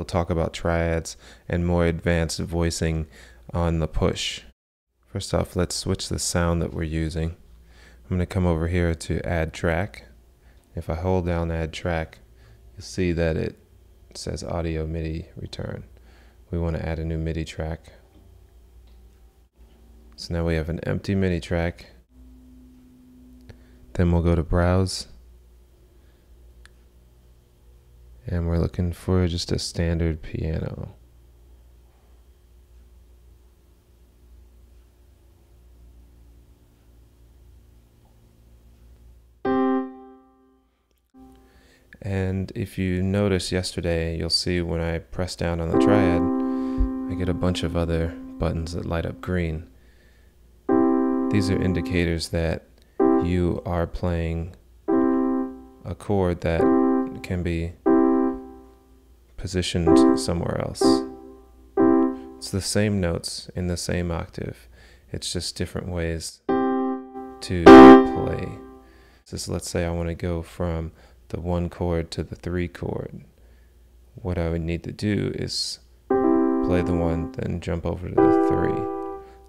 we'll talk about triads and more advanced voicing on the push. First off, let's switch the sound that we're using. I'm going to come over here to add track. If I hold down add track, you'll see that it says audio MIDI return. We want to add a new MIDI track. So now we have an empty MIDI track. Then we'll go to browse. And we're looking for just a standard piano. And if you noticed yesterday, you'll see when I press down on the triad, I get a bunch of other buttons that light up green. These are indicators that you are playing a chord that can be positioned somewhere else. It's the same notes in the same octave. It's just different ways to play. So let's say I want to go from the 1 chord to the 3 chord. What I would need to do is play the 1, then jump over to the 3.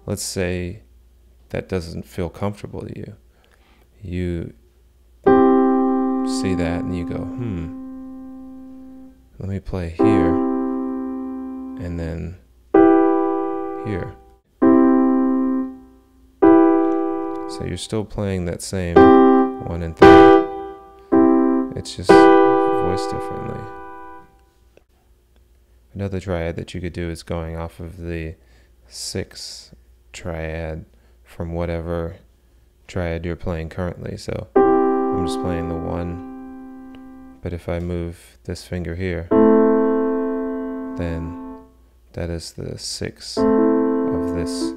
Let's say that doesn't feel comfortable to you. You see that and you go, let me play here and then here. So you're still playing that same 1 and 3. It's just voiced differently. Another triad that you could do is going off of the 6 triad from whatever triad you're playing currently. So I'm just playing the 1, but if I move this finger here, then that is the 6 of this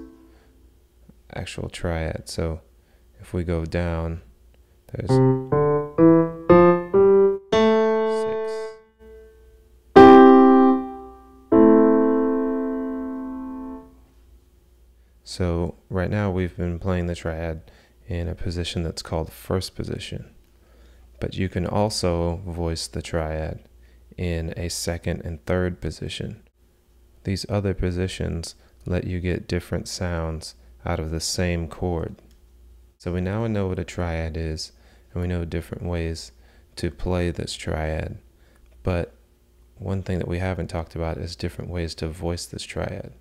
actual triad. So if we go down, there's 6. So right now we've been playing the triad in a position that's called first position, but you can also voice the triad in a second and third position. These other positions let you get different sounds out of the same chord. So we now know what a triad is, and we know different ways to play this triad. But one thing that we haven't talked about is different ways to voice this triad.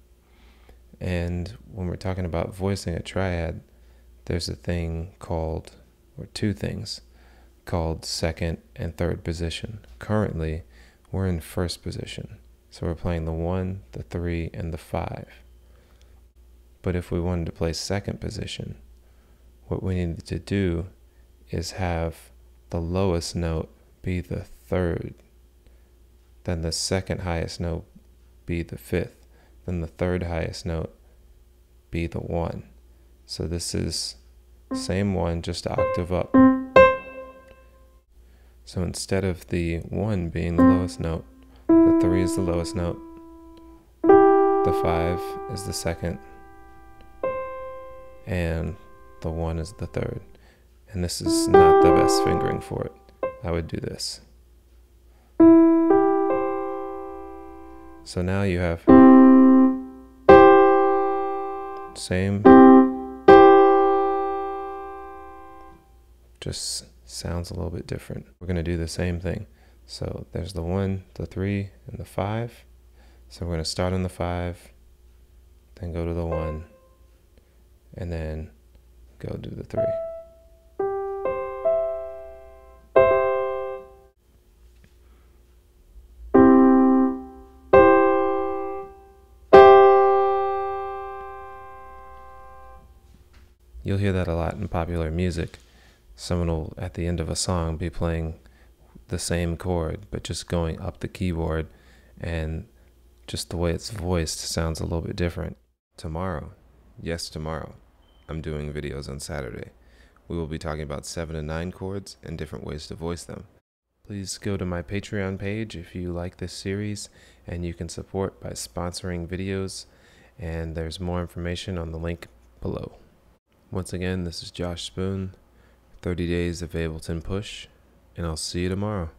And when we're talking about voicing a triad, there's a thing called, or 2 things, called second and third position. Currently, we're in first position. So we're playing the 1, the 3, and the 5. But if we wanted to play second position, what we need to do is have the lowest note be the 3rd, then the second highest note be the 5th, then the 3rd highest note be the 1. So this is same 1, just an octave up. So instead of the 1 being the lowest note, the 3 is the lowest note, the 5 is the second, and the 1 is the 3rd. And this is not the best fingering for it. I would do this. So now you have same, just sounds a little bit different. We're going to do the same thing. So there's the 1, the 3, and the 5. So we're going to start on the 5, then go to the 1, and then go to the 3. You'll hear that a lot in popular music. Someone will, at the end of a song, be playing the same chord, but just going up the keyboard, and just the way it's voiced sounds a little bit different. Tomorrow, yes, tomorrow, I'm doing videos on Saturday. We will be talking about 7 and 9 chords and different ways to voice them. Please go to my Patreon page if you like this series, and you can support by sponsoring videos, and there's more information on the link below. Once again, this is Josh Spoon, 30 Days of Ableton Push, and I'll see you tomorrow.